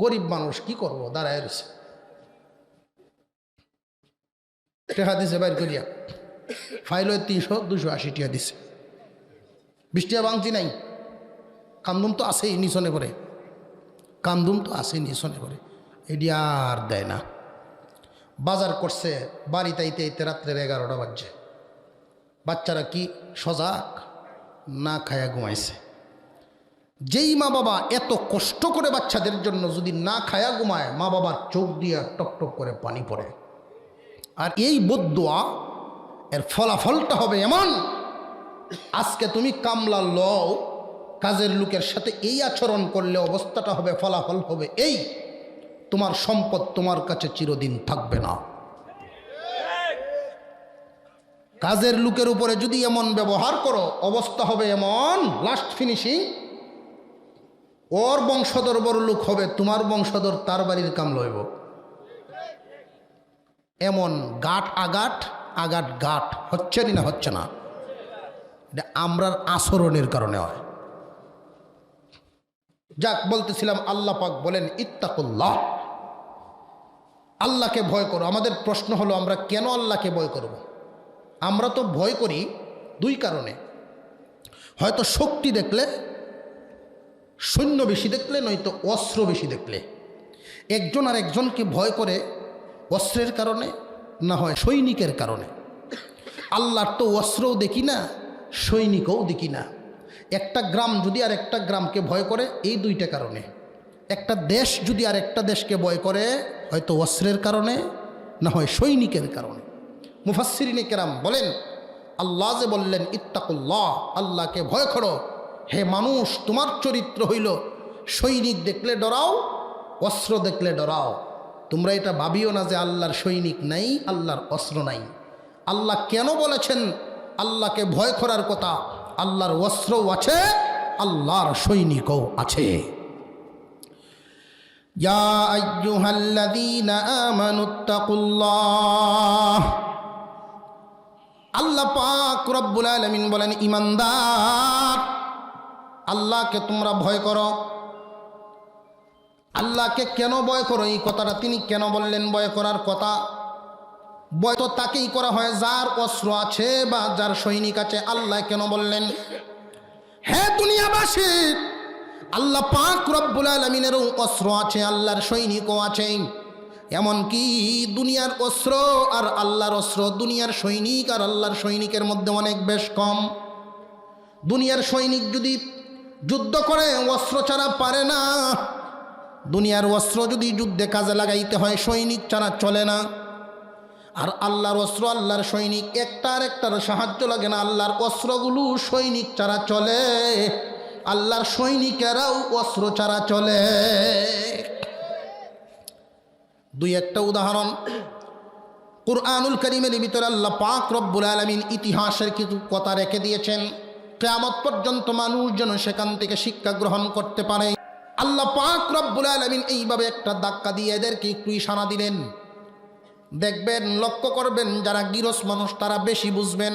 [SPEAKER 1] গরিব মানুষ কি করবো, দাঁড়ায় রয়েছে। টেহা দিছে বাইর করিয়া, ফাইল 300-280 টাকা দিছে। 20 টাকা বাংতি নাই। কামদুম তো আছেই নিশনে করে, কামদুম তো আছেই নিশনে করে, এটি আর দেয় না। বাজার করছে, বাড়িতে আইতে আইতে রাত্রের 11টা বাজছে। বাচ্চারা কি সজাগ? না খায়া ঘুমাইছে। যেই মা বাবা এত কষ্ট করে বাচ্চাদের জন্য যদি না খায়া ঘুমায়, মা বাবার চোখ দিয়ে টকটক করে পানি পড়ে। আর এই বদদুয়া, এর ফলাফলটা হবে এমন, আজকে তুমি কামলা লও, কাজের লোকের সাথে এই আচরণ করলে অবস্থাটা হবে, ফলাফল হবে এই, তোমার সম্পদ তোমার কাছে চিরদিন থাকবে না। কাজের লোকের উপরে যদি এমন ব্যবহার করো, অবস্থা হবে এমন, লাস্ট ফিনিশিং, ওর বংশধর বড় লোক হবে, তোমার বংশধর তার বাড়ির কাম লইব। এমন গাট আগাট আগাট গাট হচ্ছে না? হচ্ছে না? এটা আমরার আচরণের কারণে হয়। যাক, বলতেছিলাম, আল্লাহ পাক বলেন ইত্তাকুল্লাহ, আল্লাহকে ভয় করো। আমাদের প্রশ্ন হলো, আমরা কেন আল্লাহকে ভয় করব? আমরা তো ভয় করি 2 কারণে। হয়তো শক্তি দেখলে, সৈন্য বেশি দেখলে, নয়তো অস্ত্র বেশি দেখলে। একজন আর একজনকে ভয় করে অস্ত্রের কারণে, না হয় সৈনিকের কারণে। আল্লাহর তো অস্ত্রও দেখি না, সৈনিকও দেখি না। একটা গ্রাম যদি আর একটা গ্রামকে ভয় করে, এই 2টা কারণে। একটা দেশ যদি আর একটা দেশকে ভয় করে, হয়তো অস্ত্রের কারণে, না হয় সৈনিকের কারণে। মুফাসসিরিনে কেরাম বলেন, আল্লাহ যে বললেন ইত্তাকুল্লাহ, আল্লাহকে ভয় করো, হে মানুষ, তোমার চরিত্র হইল সৈনিক দেখলে ডরাও, অস্ত্র দেখলে ডরাও। তোমরা এটা ভাবিও না যে আল্লাহর সৈনিক নাই, আল্লাহর অস্ত্র নাই। আল্লাহ কেন বলেছেন আল্লাহকে ভয় করার কথা? আল্লাহর অস্ত্রও আছে, আল্লাহর সৈনিকও আছে। ইয়া আইয়ুহাল্লাযীনা আমানুত্তাকুল্লাহ, আল্লাহ পাক রব্বুল আলামিন বলেন, ঈমানদার, আল্লাহকে তোমরা ভয় করো। আল্লাহকে কেন ভয় করো, এই কথাটা তিনি কেন বললেন ভয় করার কথা? ভয় তো তাকেই করা হয় যার অস্ত্র আছে বা যার সৈনিক আছে। আল্লাহ কেন বললেন? হে দুনিয়াবাসী, আল্লাহ পাক রব্বুল আলামিনেরও অস্ত্র আছে, আল্লাহর সৈনিকও আছে। এমনকি দুনিয়ার অস্ত্র আর আল্লাহর অস্ত্র, দুনিয়ার সৈনিক আর আল্লাহর সৈনিকের মধ্যে অনেক বেশ কম। দুনিয়ার সৈনিক যদি যুদ্ধ করে, অস্ত্র ছাড়া পারে না। দুনিয়ার অস্ত্র যদি যুদ্ধে কাজে লাগাইতে হয়, সৈনিক ছাড়া চলে না। আর আল্লাহর অস্ত্র, আল্লাহর সৈনিক, একটার একটার সাহায্য লাগে না। আল্লাহর অস্ত্রগুলো সৈনিক ছাড়া চলে, আল্লাহর সৈনিকেরাও অস্ত্র ছাড়া চলে। দুই একটা উদাহরণ কুরআনুল কারীমের ভিতরে আল্লাহ পাক রব্বুল আলামিন ইতিহাসের কিছু কথা রেখে দিয়েছেন, কিয়ামত পর্যন্ত মানুষ যেন সেখান থেকে শিক্ষা গ্রহণ করতে পারে। আল্লাহ পাক রব্বুল আলামিন এইভাবে একটা ধাক্কা দিয়ে এদেরকে একটু ইশারা দিলেন। দেখবেন, লক্ষ্য করবেন, যারা গৃহস্থ মানুষ তারা বেশি বুঝবেন।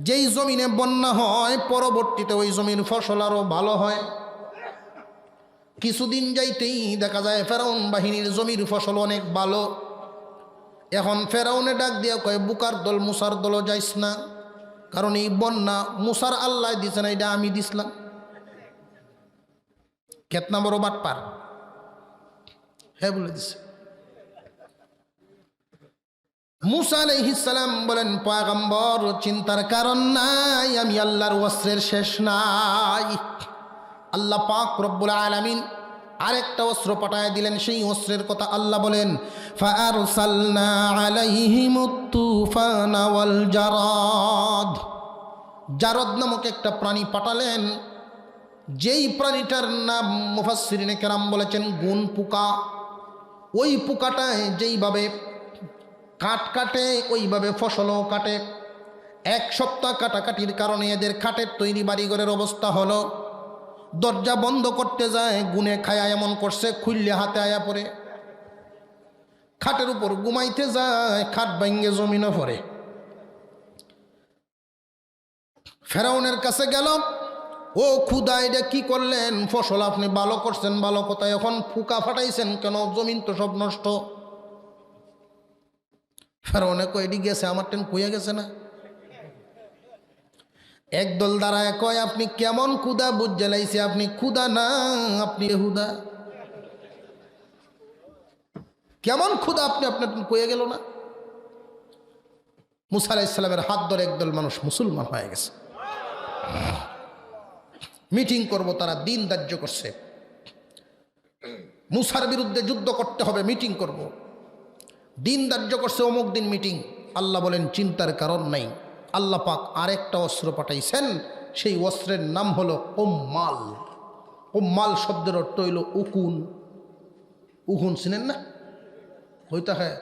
[SPEAKER 1] যেই জমিনে বন্যা হয় পরবর্তীতে ওই জমির ফসল আরও ভালো হয়। কিছুদিন যাইতেই দেখা যায় ফেরাউন বাহিনীর জমির ফসল অনেক ভালো। এখন ফেরাউনে ডাক দিয়ে কয়, বুকার দল মুসার দলও যাইস না, কারণ এই বন্যা মুসার আল্লাহ দিছে না, এটা আমি দিছিলাম। কেতনা বড় বাটপার, হ্যাঁ বলে দিছে। মুসা আলাইহিস সালাম বলেন, পয়গম্বর চিন্তার কারণ নাই, আমি আল্লাহর ওয়াসরের শেষ নাই। আল্লাহ পাক রব্বুল আলামিন আরেকটা অস্ত্র পাঠায় দিলেন। সেই অস্ত্রের কথা আল্লাহ বলেন, ফাআরসালনা আলাইহিমুত তুফানা ওয়াল জারাদ। জারদ নামক একটা প্রাণী পাঠালেন, যেই প্রাণীটার নাম মুফাসসিরিনে কেরাম বলেছেন গুণ পোকা। ওই পোকাটায় যেইভাবে কাট কাটে ওইভাবে ফসলও কাটে। এক সপ্তাহ কাটাকাটির কারণে এদের খাটের তৈরি বাড়িঘরের অবস্থা হলো, দরজা বন্ধ করতে যায় গুনে খায়া এমন করছে, খুললে হাতে আয়া পড়ে। খাটের উপর ঘুমাইতে যায়, খাট ভাঙ্গে জমিনে পড়ে। ফেরাউনের কাছে গেল, ও খুদা, এটা কি করলেন? ফসল আপনি ভালো করছেন, ভালো কথা, এখন ফুকা ফাটাইছেন কেন? জমিন তো সব নষ্ট। ফেরাউনে কয়, এটি গেছে আমার টেন কইয়া গেছে না। একদল দাঁড়ায় কয়, আপনি কেমন খুদা বুঝ জ্বালাইছে? আপনি খুদা না, আপনি হুদা। কেমন খুদা আপনি? আপনার কইয়া গেল না। মুসা আলাইহিস সালামের হাত ধরে একদল মানুষ মুসলমান হয়ে গেছে। মিটিং করব, তারা দিন ধার্য করছে, মুসার বিরুদ্ধে যুদ্ধ করতে হবে, মিটিং করব। দিন ধার্য করছে, অমুক দিন মিটিং। আল্লাহ বলেন, চিন্তার কারণ নাই। আল্লাহ পাক আরেকটা অস্ত্র পাঠাইছেন, সেই অস্ত্রের নাম হলো উম্মাল। উম্মাল শব্দের অর্থ হইল উকুন। উকুন চিনেন না? হইতা হ্যাঁ,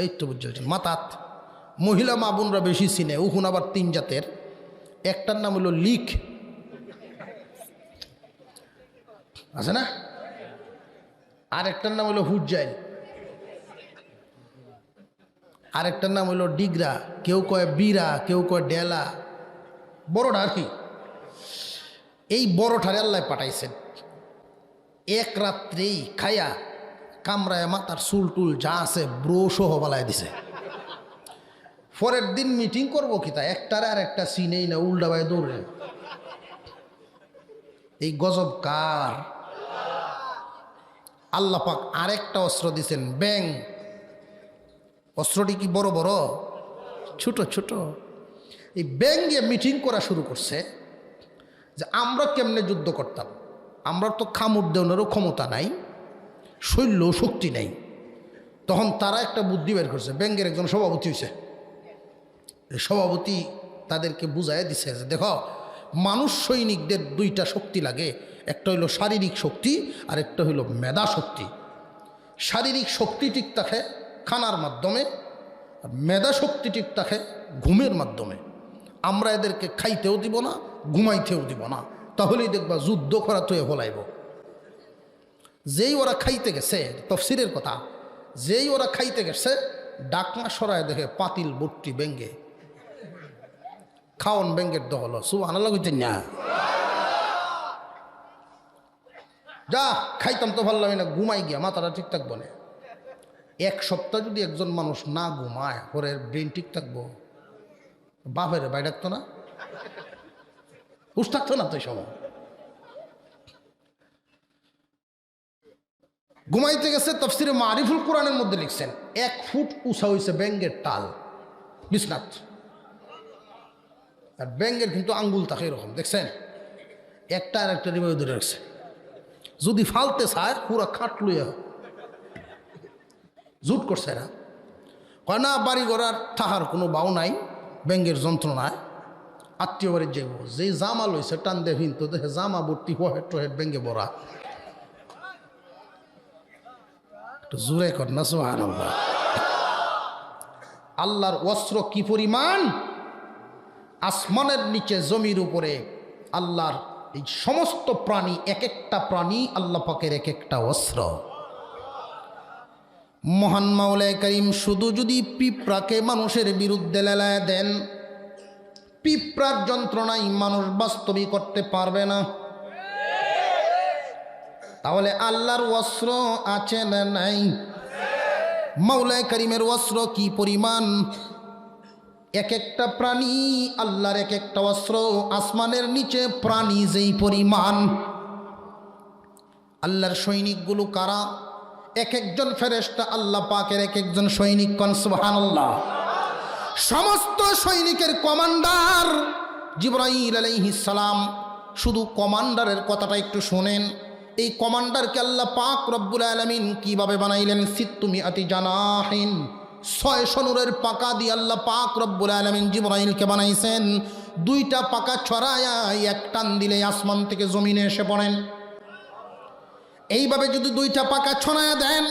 [SPEAKER 1] এই তো বুঝছেন, মাতাত। মহিলা মা বোনরা বেশি চিনে। উকুন আবার তিন জাতের, একটার নাম হলো লিক, আছে না? আরেকটার নাম হলো হুজ্জাইল, আরেকটার নাম হলো ডিগরা, কেউ কয় বিরা, কেউ কয় ডেলা। বড়টা আর কি, এই বড়টারে আল্লাহ পাঠাইছেন। এক রাত্রেই খায়া কামরায় মাথার চুল টুল যা আছে ব্রোসহ বালায় দিছে। পরের দিন মিটিং করবো কি তা, একটারে আর একটা সিনেই না, উল্টা ভাই দৌড়ে। এই গজব কার? আল্লাহ পাক আরেকটা অস্ত্র দিছেন, ব্যাং। অস্ত্রটি কি বড় বড়? ছোট ছোট। এই ব্যাঙ্গে মিটিং করা শুরু করছে যে আমরা কেমনে যুদ্ধ করতাম। আমরা তো খামুর দেওয়ারও ক্ষমতা নাই, শৈল্য শক্তি নাই। তখন তারা একটা বুদ্ধি বের করছে। ব্যাঙ্গের একজন সভাপতি হয়েছে। সভাপতি তাদেরকে বুঝাই দিছে যে দেখো, মানুষ সৈনিকদের দুইটা শক্তি লাগে, একটা হইল শারীরিক শক্তি আর একটা হইল মেধা শক্তি। শারীরিক শক্তি ঠিক থাকে খানার মাধ্যমে, আর মেধা শক্তি ঠিক থাকে ঘুমের মাধ্যমে। আমরা এদেরকে খাইতেও দিব না, ঘুমাইতেও দিব না, তাহলেই দেখবা যুদ্ধ করা তো হলাইব। যেই ওরা খাইতে গেছে, তফসিরের কথা, যেই ওরা খাইতে গেছে, ডাকনা সরায় দেখে পাতিল ভর্তি ব্যাঙ্গে। খাওন ব্যাঙ্গের দহল, সুবহানাল্লাহ কইতেন না? যা খাইতাম তো ভালো লাগে না, ঘুমাই গিয়া মাথাটা ঠিক থাকবো না। এক সপ্তাহ যদি একজন মানুষ না ঘুমায়, ওর ব্রেন ঠিক থাকবো? বাপের বাই ডাকতো না, হুশ থাকতো না তো সময়। ঘুমাইতে গেছে। তফসিরে মারিফুল কোরআনের মধ্যে লিখছেন, 1 ফুট উঁচা হয়েছে ব্যাঙ্গের টাল বিছনাথ। আর ব্যাঙ্গের কিন্তু আঙ্গুল থাকে এরকম, দেখছেন? একটা আর একটা রিভাবে ধরে রাখছে। যদি ফালতে চায় পুরা খাট লইয়া জুট করছে না। কয় না, বাড়ি ঘরার থাকার কোনো বাউ নাই, ব্যাঙ্গের যন্ত্রণায় আত্মীয় বাড়ির যাইব। যেই জামা লইছে টান দিয়ে ভিনতো, দেখে জামা ভর্তি হেড টু হেড ব্যাঙ্গে ভরা। জোরে কর না সুবহানাল্লাহ। আল্লাহর অস্ত্র কি পরিমাণ! আসমানের নিচে জমির উপরে আল্লাহর এই সমস্ত প্রাণী, এক একটা প্রাণী আল্লাহ পাকের এক একটা অস্ত্র। মহান মাওলায়ে কারীম শুধু যদি পিঁপড়াকে মানুষের বিরুদ্ধে লেলায় দেন, পিঁপড়ার যন্ত্রণাই মানুষ বাস্তবিক করতে পারবে না। তাহলে আল্লাহর অস্ত্র আছে না নাই? মাওলায়ে কারীমের অস্ত্র কি পরিমাণ! এক একটা প্রাণী আল্লাহর এক একটা অস্ত্র। আসমানের নিচে প্রাণী যেই পরিমাণ, আল্লাহর সৈনিকগুলো কারা? এক একজন ফেরেশতা আল্লাহ পাকের এক একজন সৈনিক। কোন সুবহানাল্লাহ। সমস্ত সৈনিকের কমান্ডার জিবরাইল আলাইহিস সালাম। শুধু কমান্ডারের কথাটা একটু শোনেন। এই কমান্ডারকে আল্লাহ পাক রব্বুল আলামিন কিভাবে বানাইলেন? সিত্তুমিআতি জানাহিন, 600 নূরের পাকা দিয়ে আল্লাহ পাক রব্বুল আলামিন জিবরাইলকে বানাইছেন। 2টা পাকা ছড়ায়া এক টান দিলে আসমান থেকে জমিনে এসে পড়েন। এইভাবে যদি 2টা পাকা ছড়ায়া দেন,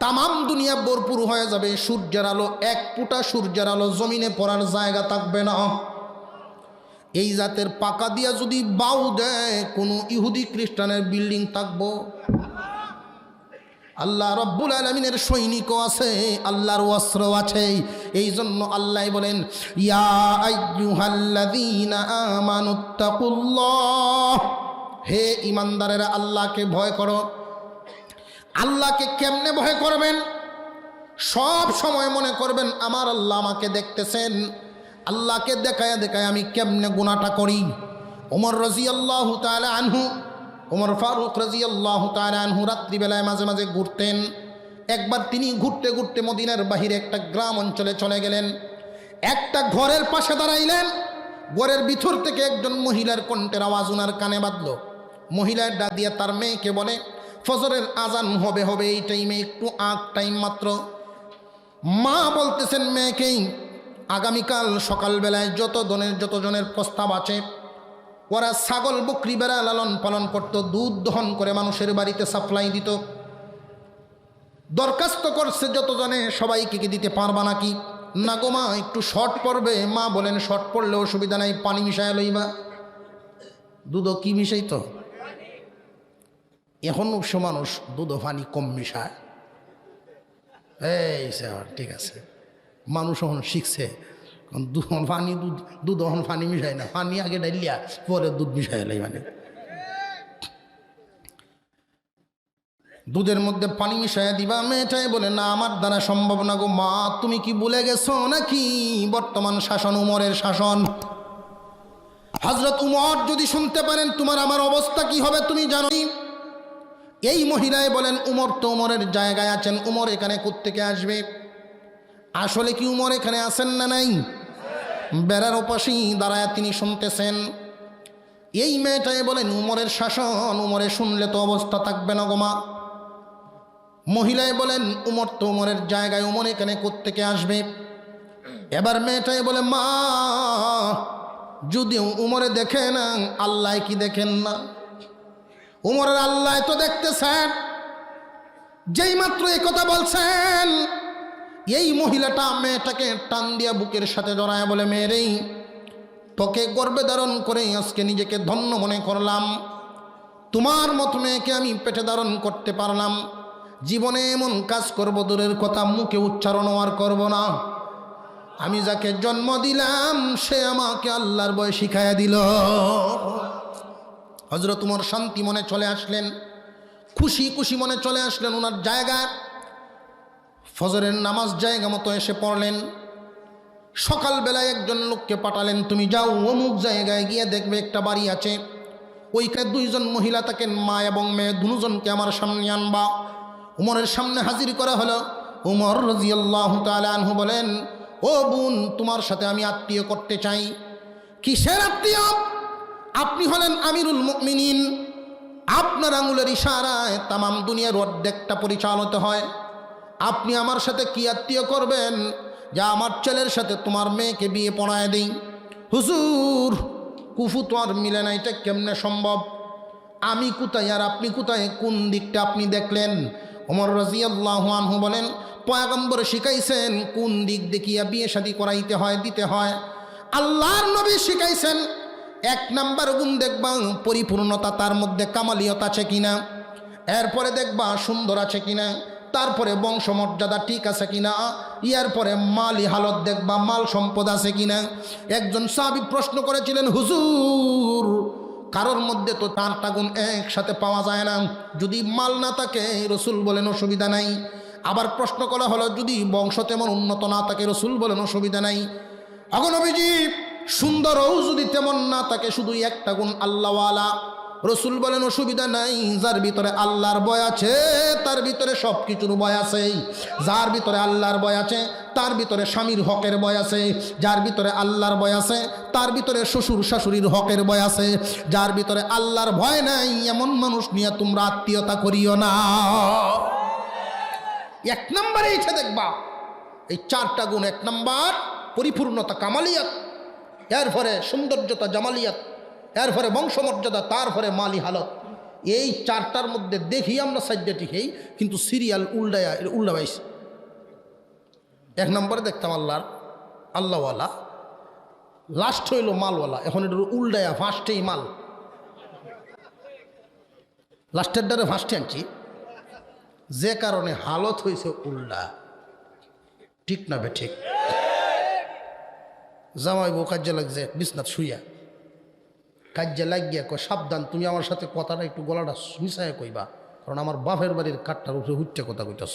[SPEAKER 1] তামাম দুনিয়া ভরপুর হয়ে যাবে সূর্যের আলো। 1 ফুটা সূর্যের আলো জমিনে পড়ার জায়গা থাকবে না। এই জাতের পাকা দিয়া যদি বাউ দেয়, কোনো ইহুদি খ্রিস্টানের বিল্ডিং থাকবো? আল্লাহ রব্বুল আলামিনের সৈনিকও আছে, আল্লাহর অস্ত্র আছে। এই জন্য আল্লাহ বলেন, ইয়া আইয়ুহাল্লাযীনা আমানুত্তাকুল্লাহ, হে ইমানদারেরা আল্লাহকে ভয় করো। আল্লাহকে কেমনে ভয় করবেন? সব সময় মনে করবেন আমার আল্লাহ আমাকে দেখতেছেন। আল্লাহকে দেখায় দেখায় আমি কেমনে গুনাহটা করি। ওমর রাদিয়াল্লাহু তাআলা আনহু, ওমর ফারুক রাদিয়াল্লাহু তাআলা আনহু রাত্রিবেলায় মাঝে মাঝে ঘুরতেন। একবার তিনি ঘুরতে ঘুরতে মদিনার বাহিরে একটা গ্রাম অঞ্চলে চলে গেলেন। একটা ঘরের পাশে দাঁড়াইলেন। ঘরের ভিতর থেকে একজন মহিলার কণ্ঠের আওয়াজ ওনার কানে বাজল। মহিলার ডাক দিয়ে তার মেয়েকে বলে, ফজরের আজান হবে হবে এই টাইমে, একটু আগ টাইম মাত্র। মা বলতেছেন মেয়েকেই, আগামীকাল সকালবেলায় যতজনের প্রস্তাব আছে, ওরা ছাগল বকরি বেড়া লালন পালন করত, দুধ দহন করে মানুষের বাড়িতে সাপ্লাই দিত। দরখাস্ত করছে যতজনে, সবাইকে কি দিতে পারবা নাকি? না গো মা, একটু শর্ট পড়বে। মা বলেন, শর্ট পড়লে অসুবিধা নাই, পানি মিশায় লইবা। দুধও কি মিশাই তো, এখন মানুষ দুধ পানি কম মিশায়। এই ঠিক আছে, মানুষ এখন শিখছে। দুধ এখন পানি মিশায় না, পানি আগে ডাইলিয়া পরে দুধ মিশাই লাই। মানে দুধের মধ্যে পানি মিশাইয়া দিবা। মেয়েটাই বলে, না আমার দ্বারা সম্ভব না গো মা। তুমি কি ভুলে গেছো নাকি বর্তমান শাসন উমরের শাসন? হযরত উমর যদি শুনতে পারেন তোমার আমার অবস্থা কি হবে তুমি জানো? এই মহিলায় বলেন, উমর তো উমরের জায়গায় আছেন, উমর এখানে কোত্থেকে আসবে? আসলে কি উমর এখানে আছেন না নাই? বেড়ার ওপাশেই দাঁড়ায় তিনি শুনতেছেন। এই মেয়েটাই বলেন, উমরের শাসন উমরে শুনলে তো অবস্থা থাকবে না গো মা। মহিলায় বলেন, উমর তো উমরের জায়গায়, উমর এখানে কোত্থেকে আসবে? এবার মেয়েটাই বলে, মা যদিও উমরে দেখে না, আল্লাহ কি দেখেন না? উমরের আল্লাহ তো দেখতেছেন। যেই মাত্র এই কথা বলছেন, এই মহিলাটা মেয়েটাকে টান দিয়া বুকের সাথে জড়ায় বলে, মেয়েরেই তোকে গর্বে ধারণ করে আজকে নিজেকে ধন্য মনে করলাম। তোমার মতো মেয়েকে আমি পেটে ধারণ করতে পারলাম। জীবনে এমন কাজ করব দূরের কথা, মুখে উচ্চারণ আর করব না। আমি যাকে জন্ম দিলাম সে আমাকে আল্লাহর ভয় শিখাইয়া দিল। হযরত উমর শান্তি মনে চলে আসলেন, খুশি খুশি মনে চলে আসলেন ওনার জায়গায়। ফজরের নামাজ জায়গা মতো এসে পড়লেন। সকালবেলায় একজন লোককে পাঠালেন, তুমি যাও অমুক জায়গায় গিয়ে দেখবে একটা বাড়ি আছে, ওইখানে 2 জন মহিলা থাকেন, মা এবং মেয়ে, দুজনকে আমার সামনে আনবা। উমরের সামনে হাজির করা হলো। উমর রাদিয়াল্লাহু তাআলা আনহু বলেন, ও বোন, তোমার সাথে আমি আত্মীয় করতে চাই। কিসের আত্মীয়? আপনি হলেন আমিরুল মুমিনিন। আপনার আঙুলের ইশারায় তামাম দুনিয়ার অর্ধেকটা পরিচালিত হয়। আপনি আমার সাথে কি আত্মীয় করবেন? যা আমার ছেলের সাথে তোমার মেয়েকে বিয়ে পড়ায় দিই। হুজুর, কুফু তো আর মিলে না, এটা কেমনে সম্ভব? আমি কোথায় আর আপনি কোথায়? কোন দিকটা আপনি দেখলেন? ওমর রাদিয়াল্লাহু আনহু বলেন, পয়গম্বর শিখাইছেন কোন দিক দেখিয়া বিয়ে শাদী করাইতে হয়, দিতে হয়। আল্লাহর নবী শিখাইছেন, এক নাম্বার গুণ দেখবা পরিপূর্ণতা, তার মধ্যে কামালিয়ত আছে কিনা, এরপরে দেখবা সুন্দর আছে কিনা, তারপরে বংশমর্যাদা ঠিক আছে কিনা, এরপরে মালি হালত দেখবা মাল সম্পদ আছে কিনা। একজন সাহাবী প্রশ্ন করেছিলেন, হুজুর কারোর মধ্যে তো 4টা গুণ একসাথে পাওয়া যায় না, যদি মাল না থাকে? রসুল বলেন অসুবিধা নাই। আবার প্রশ্ন করা হলো, যদি বংশ তেমন উন্নত না থাকে? রসুল বলেন অসুবিধা নাই। এখন নবীজি সুন্দরও যদি তেমন না থাকে, শুধু একটা গুণ আল্লাহওয়ালা, রসুল বলেন অসুবিধা নাই। যার ভিতরে আল্লাহর ভয় আছে তার ভিতরে সব কিছুর ভয় আছে। যার ভিতরে আল্লাহর ভয় আছে তার ভিতরে স্বামীর হকের ভয় আছে। যার ভিতরে আল্লাহর ভয় আছে তার ভিতরে শ্বশুর শাশুড়ির হকের ভয় আছে। যার ভিতরে আল্লাহর ভয় নাই এমন মানুষ নিয়ে তোমরা আত্মীয়তা করিও না। এক নম্বরে এইটা দেখবা, এই 4টা গুণ। এক নম্বর পরিপূর্ণতা, কামালিয়াত, এরপরে সৌন্দর্যতা, জামালিয়াত, এরপরে বংশমর্যাদা, তারপরে মালি হালত। এই 4টার মধ্যে দেখি আমরা সাইডটি খেই, কিন্তু সিরিয়াল উল্টা পাইছি। 1 নম্বরে দেখতাম আল্লাহওয়ালা, লাস্ট হইল মালওয়ালা। এখন এটা উল্টায়া ফার্স্টেই মাল, লাস্টের দ্বারে ফার্স্টে আনছি, যে কারণে হালত হয়েছে উল্টা। ঠিক না বে ঠিক? জামাই বউ কাজে লাগছে বিছনাথ শুইয়া, কাজে লাগিয়া কয়, সাবধান তুমি আমার সাথে কথাটা একটু গলাটা মিশাইয়া কইবা, কারণ আমার বাপের বাড়ির কাঠটার উপরে হুট্টে কথা কইতেছ।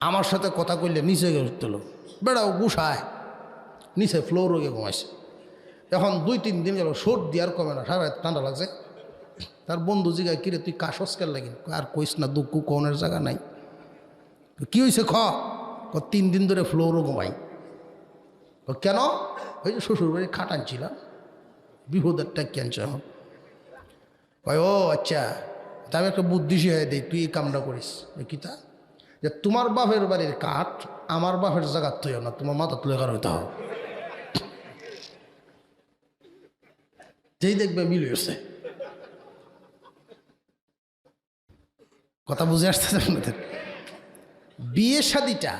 [SPEAKER 1] আমার সাথে কথা কইলে নিচে গিয়ে উঠতেল, বেড়াও গুসায় নিচে ফ্লোরও গিয়ে ঘুমাইছে। এখন 2-3 দিন গেল, সর্দি আর কমে না, সারা ঠান্ডা লাগছে। তার বন্ধু জিগায়, কিরে তুই কাশস্কার লাগিন? আর কইস না, দুঃখ কনের জায়গা নাই। কি হয়েছে? 3 দিন ধরে ফ্লোরও ঘুমাই। কেন? ওই যে শ্বশুর বাড়ি খাট আনছিলাম, বিপদের টাকি আনছে। এখন কয়, ও আচ্ছা, তা আমি একটা বুদ্ধি শিখাই দিই, তুই এই কামটা করিস। কিতা? যে তোমার বাপের বাড়ির কাঠ আমার বাপের জায়গা তুইও না, তোমার মাথা তুলে কার হইতে হবে। যেই দেখবে মিল হয়েছে। কথা বুঝে আসতেছে আপনাদের? বিয়ে শাদিটা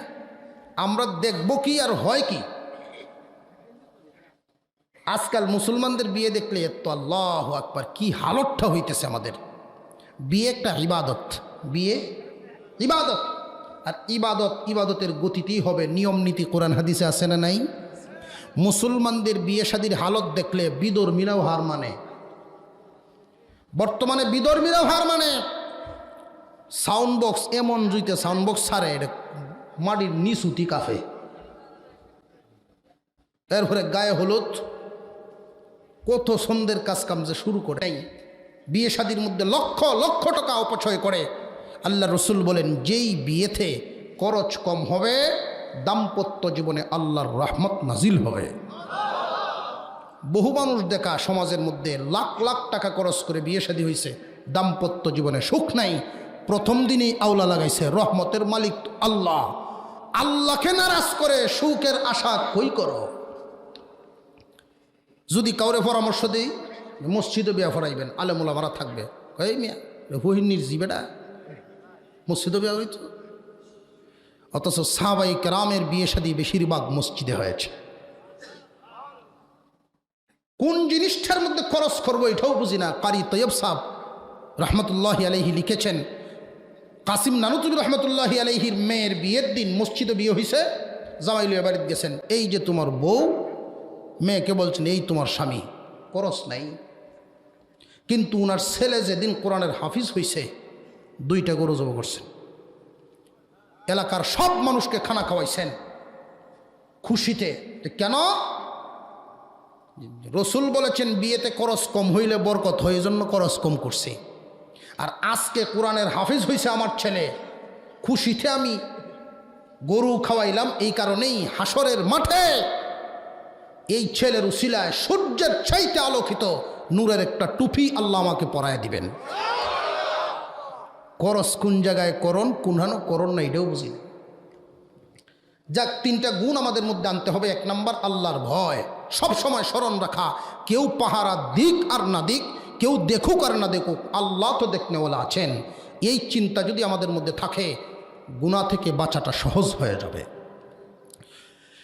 [SPEAKER 1] আমরা দেখব কি আর হয় কি? আজকাল মুসলমানদের বিয়ে দেখলে তো আল্লাহু আকবার, কি হালতটা হইতেছে আমাদের। বিয়ে একটা ইবাদত, বিয়ে ইবাদত, আর ইবাদতের গতিতেই হবে। নিয়ম নীতি কোরআন হাদিসে আছে না নাই? মুসলমানদের বিয়ে শাদির হালত দেখলে বিধর্মীরাও হার মানে। বর্তমানে বিধর্মীরাও হার মানে। সাউন্ড বক্স এমন জুইতে সাউন্ড বক্স ছাড়ে, এটা মাটির নিচুতি কাফে। এরপরে গায়ে হলুদ, কত সন্ধ্যের কাজ কাম যে শুরু করে। বিয়ে শাদির মধ্যে লক্ষ লক্ষ টাকা অপচয় করে। আল্লাহ রসুল বলেন, যেই বিয়েতে খরচ কম হবে দাম্পত্য জীবনে আল্লাহর রহমত নাজিল হবে। বহু মানুষ দেখা সমাজের মধ্যে লাখ লাখ টাকা খরচ করে বিয়ে শাদী হয়েছে, দাম্পত্য জীবনে সুখ নাই। প্রথম দিনই আওলা লাগাইছে, রহমতের মালিক আল্লাহ। আল্লাহকে নারাজ করে সুখের আশা কই করো? যদি কাউরে পরামর্শ দিই, মসজিদে বিয়া ফরাইবেন, আলেমুলা মারা থাকবে, এই মিয়া হহিনীর জিবেটা মসজিদে বিয়া হইত। অথচ সাহাবায়ে কেরামের বিয়ে শাদী বেশিরভাগ মসজিদে হয়েছে। কোন জিনিসটার মধ্যে খরচ করবো এটাও বুঝি না। কারি তৈয়ব সাহেব রহমতুল্লাহি আলাইহি লিখেছেন, কাসিম নানুতুবি রহমতুল্লাহি আলাইহির মেয়ের বিয়ের দিন মসজিদে বিয়ে হয়েছে, জামাই লইয়া বাড়িতে গেছেন, এই যে তোমার বউ, মেয়েকে বলছেন এই তোমার স্বামী, খরচ নাই। কিন্তু উনার ছেলে যেদিন কোরআনের হাফিজ হয়েছে 2টা গরু জব করছেন, এলাকার সব মানুষকে খানা খাওয়াইছেন খুশিতে। কেন? রসুল বলেছেন বিয়েতে খরচ কম হইলে বরকত হয়, জন্য খরচ কম করছে। আর আজকে কোরআনের হাফিজ হয়েছে আমার ছেলে, খুশিতে আমি গরু খাওয়াইলাম। এই কারণেই হাসরের মাঠে এই ছেলের উসিলায় সূর্যের চাইতে আলোকিত নূরের একটা টুপি আল্লাহ আমাকে পরায় দিবেন। খরচ কোন জায়গায় করণ, কোনহানো করণ না, এটাও বুঝি না। যাক, 3টা গুণ আমাদের মধ্যে আনতে হবে। 1 নম্বর আল্লাহর ভয়, সব সময় স্মরণ রাখা। কেউ পাহারা দিক আর না দিক, কেউ দেখুক আর না দেখুক, আল্লাহ তো দেখনেওয়ালা আছেন। এই চিন্তা যদি আমাদের মধ্যে থাকে, গুনাহ থেকে বাঁচাটা সহজ হয়ে যাবে।